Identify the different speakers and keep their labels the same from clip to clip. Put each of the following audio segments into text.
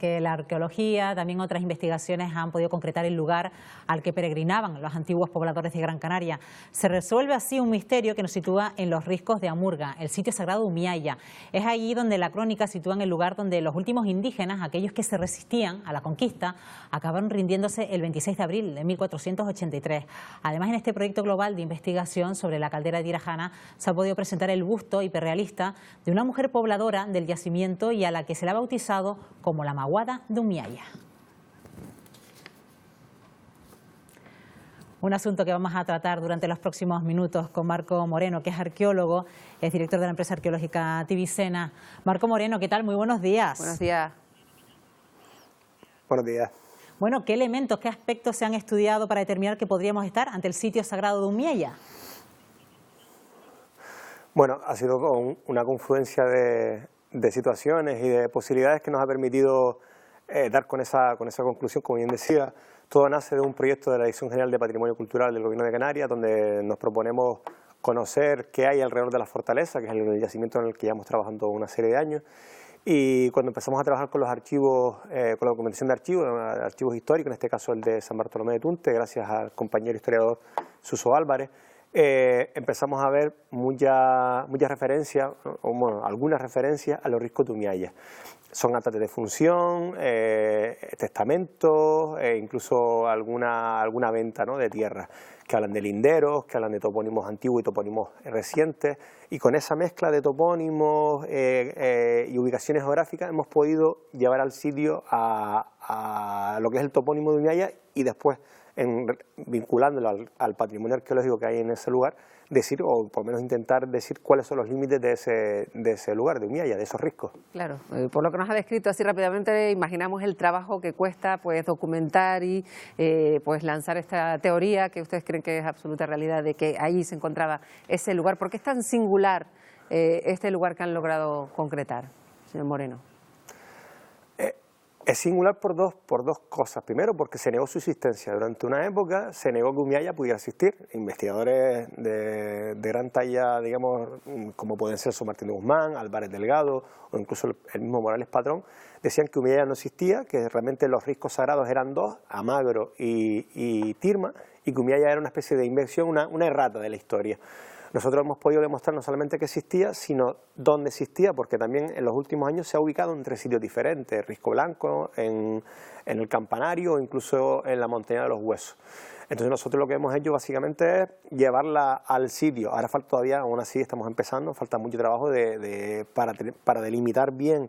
Speaker 1: Que la arqueología, también otras investigaciones han podido concretar el lugar al que peregrinaban los antiguos pobladores de Gran Canaria. Se resuelve así un misterio que nos sitúa en los riscos de Amurga, el sitio sagrado de Umialla. Es allí donde la crónica sitúa el lugar donde los últimos indígenas, aquellos que se resistían a la conquista, acabaron rindiéndose el 26 de abril de 1483. Además, en este proyecto global de investigación sobre la caldera de Tirajana se ha podido presentar el busto hiperrealista de una mujer pobladora del yacimiento y a la que se le ha bautizado como la Maguada de Umialla. Un asunto que vamos a tratar durante los próximos minutos con Marco Moreno, que es arqueólogo, es director de la empresa arqueológica Tibicena. Marco Moreno, ¿qué tal? Muy buenos días.
Speaker 2: Buenos días.
Speaker 3: Buenos días.
Speaker 1: Bueno, ¿qué elementos, qué aspectos se han estudiado para determinar que podríamos estar ante el sitio sagrado de Umialla?
Speaker 3: Bueno, ha sido una confluencia de situaciones y de posibilidades que nos ha permitido dar con esa conclusión. Como bien decía, todo nace de un proyecto de la Dirección General de Patrimonio Cultural del Gobierno de Canarias, donde nos proponemos conocer qué hay alrededor de la fortaleza, que es el yacimiento en el que llevamos trabajando una serie de años. Y cuando empezamos a trabajar con los archivos, con la documentación de archivos históricos, en este caso el de San Bartolomé de Tunte, gracias al compañero historiador Suso Álvarez, empezamos a ver muchas referencias, o bueno, algunas referencias a los riscos de Umialla. Son actas de defunción, testamentos, incluso alguna venta, ¿no?, de tierras, que hablan de linderos, que hablan de topónimos antiguos y topónimos recientes, y con esa mezcla de topónimos y ubicaciones geográficas hemos podido llevar al sitio a lo que es el topónimo de Umialla y después, vinculándolo al patrimonio arqueológico que hay en ese lugar, decir, o por lo menos intentar decir cuáles son los límites de ese lugar, de Umialla, de esos riscos.
Speaker 2: Claro, por lo que nos ha descrito así rápidamente, imaginamos el trabajo que cuesta pues documentar y pues lanzar esta teoría que ustedes creen que es absoluta realidad, de que ahí se encontraba ese lugar. ¿Por qué es tan singular este lugar que han logrado concretar, señor Moreno?
Speaker 3: Es singular por dos cosas. Primero, porque se negó su existencia. Durante una época se negó que Umialla pudiera existir. Investigadores de gran talla, digamos, como pueden ser San Martín de Guzmán, Álvarez Delgado o incluso el mismo Morales Patrón, decían que Umialla no existía, que realmente los riscos sagrados eran dos, Amagro y Tirma, y que Umialla era una especie de invención, una errata de la historia. Nosotros hemos podido demostrar no solamente que existía, sino dónde existía, porque también en los últimos años se ha ubicado en 3 sitios diferentes: Risco Blanco, en el Campanario o incluso en la Montaña de los Huesos. Entonces nosotros lo que hemos hecho básicamente es llevarla al sitio. Ahora falta todavía, aún así estamos empezando, falta mucho trabajo para delimitar bien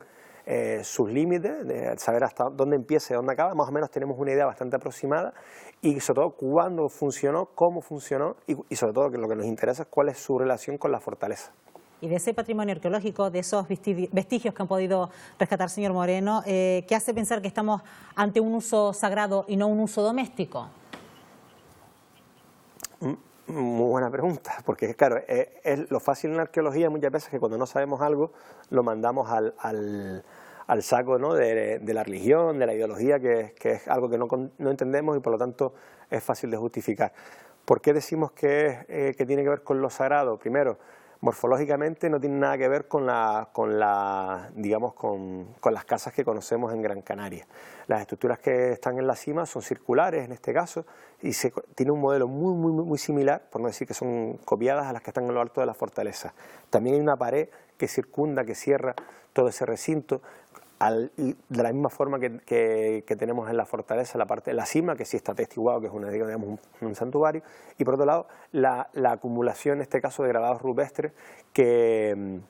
Speaker 3: sus límites, de saber hasta dónde empieza y dónde acaba. Más o menos tenemos una idea bastante aproximada y sobre todo cuándo funcionó, cómo funcionó y sobre todo que lo que nos interesa es cuál es su relación con la fortaleza.
Speaker 1: Y de ese patrimonio arqueológico, de esos vestigios que han podido rescatar, señor Moreno, ¿qué hace pensar que estamos ante un uso sagrado y no un uso doméstico?
Speaker 3: Muy buena pregunta, porque claro, es lo fácil en la arqueología muchas veces que cuando no sabemos algo lo mandamos al saco, ¿no?, de la religión, de la ideología, que es algo que no entendemos y por lo tanto es fácil de justificar. ¿Por qué decimos que tiene que ver con lo sagrado? Primero, morfológicamente no tiene nada que ver con las casas que conocemos en Gran Canaria. Las estructuras que están en la cima son circulares en este caso y tiene un modelo muy similar, por no decir que son copiadas, a las que están en lo alto de la fortaleza. También hay una pared que circunda, que cierra todo ese recinto, y de la misma forma que tenemos en la fortaleza, la parte de la cima, que sí está atestiguado que es un santuario, y por otro lado la acumulación, en este caso, de grabados rupestres que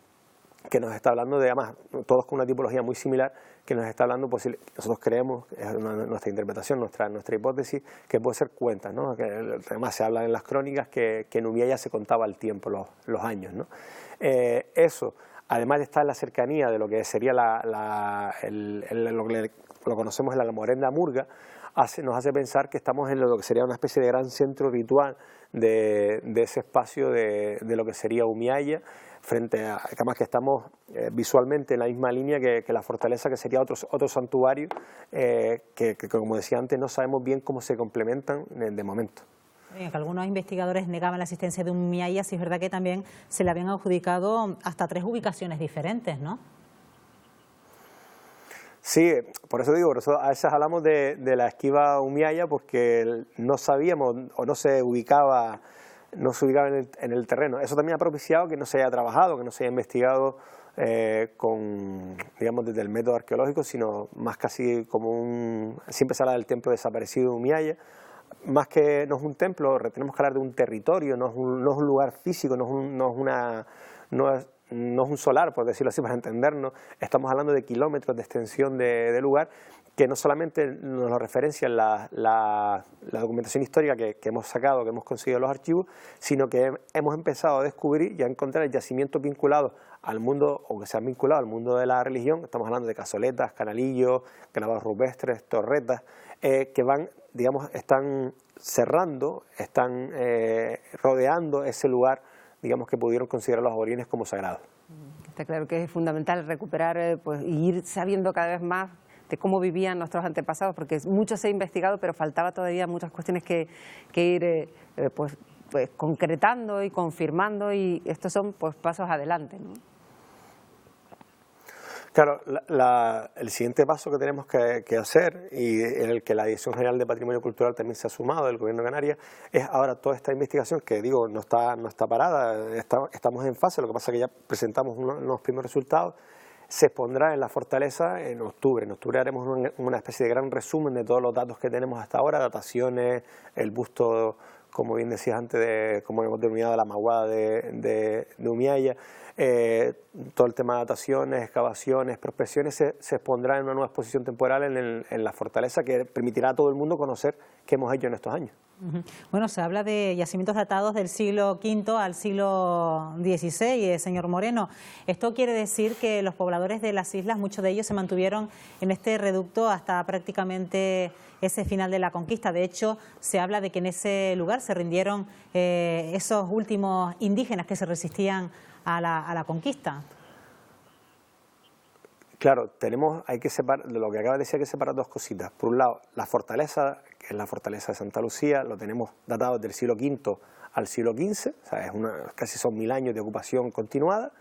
Speaker 3: nos está hablando de, además, todos con una tipología muy similar, que nos está hablando, pues nosotros creemos, es nuestra interpretación, nuestra hipótesis, que puede ser cuentas, ¿no? Que además se habla en las crónicas que en Umialla se contaba el tiempo, los años, ¿no? Eso, además de estar en la cercanía de lo que sería lo que conocemos en la Almorenda Amurga, nos hace pensar que estamos en lo que sería una especie de gran centro ritual de ese espacio de lo que sería Umialla, frente a, además que estamos visualmente en la misma línea que la fortaleza, que sería otro santuario, que como decía antes no sabemos bien cómo se complementan de momento.
Speaker 1: Que algunos investigadores negaban la existencia de Umialla, sí es verdad que también se le habían adjudicado hasta 3 ubicaciones diferentes, ¿no?
Speaker 3: Sí, por eso digo, por eso a veces hablamos de la esquiva Umialla, porque no sabíamos o no se ubicaba en el terreno. Eso también ha propiciado que no se haya trabajado, que no se haya investigado digamos, desde el método arqueológico, sino más casi como siempre se habla del templo desaparecido de Umialla. Más que no es un templo, tenemos que hablar de un territorio, no es un lugar físico, no es un solar, por decirlo así, para entendernos. Estamos hablando de kilómetros de extensión de lugar, que no solamente nos lo referencia la documentación histórica que hemos sacado, que hemos conseguido en los archivos, sino que hemos empezado a descubrir y a encontrar yacimientos vinculados al mundo, o que se han vinculado al mundo de la religión. Estamos hablando de cazoletas, canalillos, grabados rupestres, torretas, que van, digamos, están cerrando, están rodeando ese lugar, digamos, que pudieron considerar los aborígenes como sagrado.
Speaker 2: Está claro que es fundamental recuperar pues, y ir sabiendo cada vez más de cómo vivían nuestros antepasados, porque mucho se ha investigado, pero faltaba todavía muchas cuestiones que ir pues, concretando y confirmando, y estos son pues, pasos adelante, ¿no?
Speaker 3: Claro, el siguiente paso que tenemos que hacer, y en el que la Dirección General de Patrimonio Cultural también se ha sumado, del Gobierno de Canarias, es ahora toda esta investigación que, digo, no está parada, estamos en fase. Lo que pasa es que ya presentamos unos primeros resultados. Se expondrá en la fortaleza en octubre. En octubre haremos una especie de gran resumen de todos los datos que tenemos hasta ahora, dataciones, el busto, como bien decías antes, como hemos denominado la maguada de Umialla. Todo el tema de dataciones, excavaciones, prospecciones se expondrá en una nueva exposición temporal en la fortaleza, que permitirá a todo el mundo conocer qué hemos hecho en estos años.
Speaker 1: Bueno, se habla de yacimientos datados del siglo V al siglo XVI, señor Moreno. Esto quiere decir que los pobladores de las islas, muchos de ellos se mantuvieron en este reducto hasta prácticamente ese final de la conquista. De hecho, se habla de que en ese lugar se rindieron esos últimos indígenas que se resistían a la conquista.
Speaker 3: Claro, hay que separar, de lo que acaba de decir, hay que separar dos cositas. Por un lado, la fortaleza, que es la fortaleza de Santa Lucía, lo tenemos datado desde el siglo V al siglo XV, o sea, casi son 1000 años de ocupación continuada.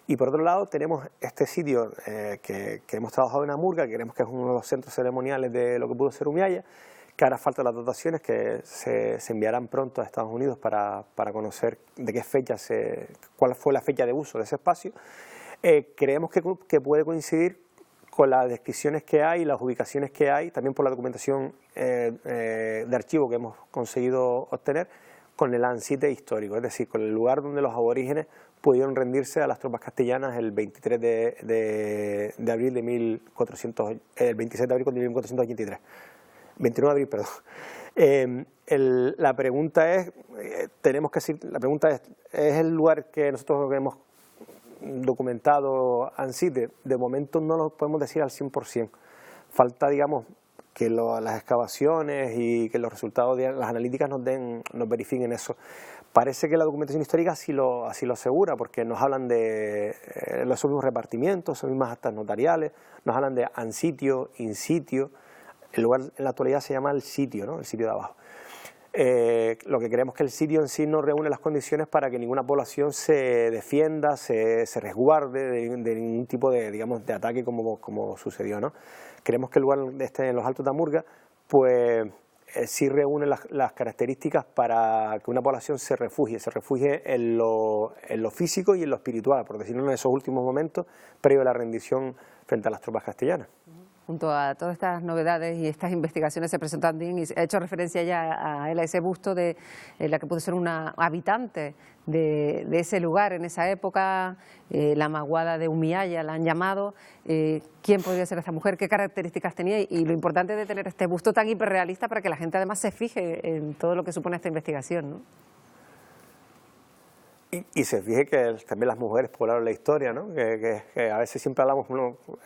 Speaker 3: Y por otro lado tenemos este sitio que hemos trabajado en Amurga, que creemos que es uno de los centros ceremoniales de lo que pudo ser Umialla, que ahora faltan las dotaciones que se enviarán pronto a Estados Unidos para conocer de qué fecha cuál fue la fecha de uso de ese espacio. Creemos que puede coincidir con las descripciones que hay, las ubicaciones que hay, también por la documentación de archivo que hemos conseguido obtener, con el ansite histórico, es decir, con el lugar donde los aborígenes pudieron rendirse a las tropas castellanas el 23 de abril de 26 de abril de 1483. 21 de abril, perdón. La pregunta es, ¿es el lugar que nosotros hemos documentado ansite? De momento no lo podemos decir al 100%. Falta, digamos, que las excavaciones y que los resultados de las analíticas nos verifiquen eso. Parece que la documentación histórica así lo asegura, porque nos hablan de los mismos repartimientos, las mismas actas notariales, nos hablan de ansitio, insitio. El lugar en la actualidad se llama el sitio, ¿no? El sitio de abajo. Lo que creemos que el sitio en sí no reúne las condiciones para que ninguna población se defienda, se resguarde de ningún tipo de, digamos, de ataque como sucedió, ¿no? Creemos que el lugar en los Altos de Amurga, pues sí reúne las características para que una población se refugie en lo físico y en lo espiritual, por decirlo, en esos últimos momentos previo a la rendición frente a las tropas castellanas.
Speaker 2: Junto a todas estas novedades y estas investigaciones se presentó también, y ha hecho referencia ya a ese busto de la que pudo ser una habitante de ese lugar en esa época, la maguada de Umialla la han llamado. ¿Quién podría ser esta mujer? ¿Qué características tenía? Y lo importante de tener este busto tan hiperrealista para que la gente además se fije en todo lo que supone esta investigación, ¿no?
Speaker 3: Y se fije que también las mujeres poblaron la historia, ¿no? Que a veces siempre hablamos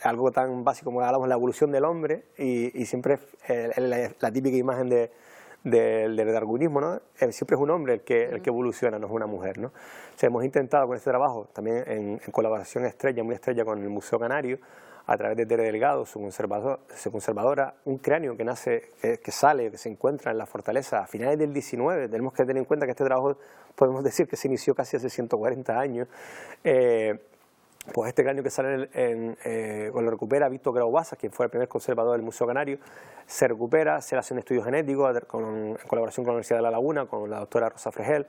Speaker 3: algo tan básico como hablamos de la evolución del hombre y siempre la típica imagen del darwinismo, ¿no? Siempre es un hombre el que evoluciona, no es una mujer, ¿no? O sea, hemos intentado con este trabajo, también en colaboración muy estrella con el Museo Canario, a través de Tere Delgado, su conservadora, un cráneo que se encuentra en la fortaleza a finales del 19. Tenemos que tener en cuenta que este trabajo podemos decir que se inició casi hace 140 años. Pues este cráneo que sale lo recupera Víctor Grau Bassas, quien fue el primer conservador del Museo Canario, se recupera, se le hace un estudio genético en colaboración con la Universidad de La Laguna, con la doctora Rosa Fregel,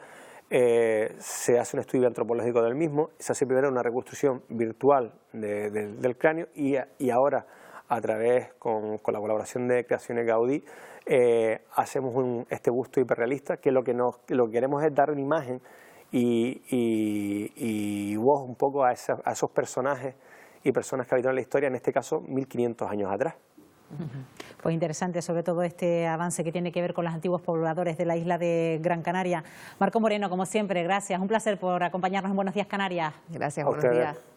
Speaker 3: se hace un estudio antropológico del mismo, se hace primero una reconstrucción virtual del cráneo y ahora, a través con la colaboración de Creaciones Gaudí, hacemos este busto hiperrealista, que lo que queremos es dar una imagen y voz un poco a esos personajes y personas que habitaron la historia, en este caso 1500 años atrás.
Speaker 1: Pues interesante, sobre todo este avance que tiene que ver con los antiguos pobladores de la isla de Gran Canaria. Marco Moreno, como siempre, gracias. Un placer por acompañarnos en Buenos Días Canarias.
Speaker 2: Gracias, buenos días.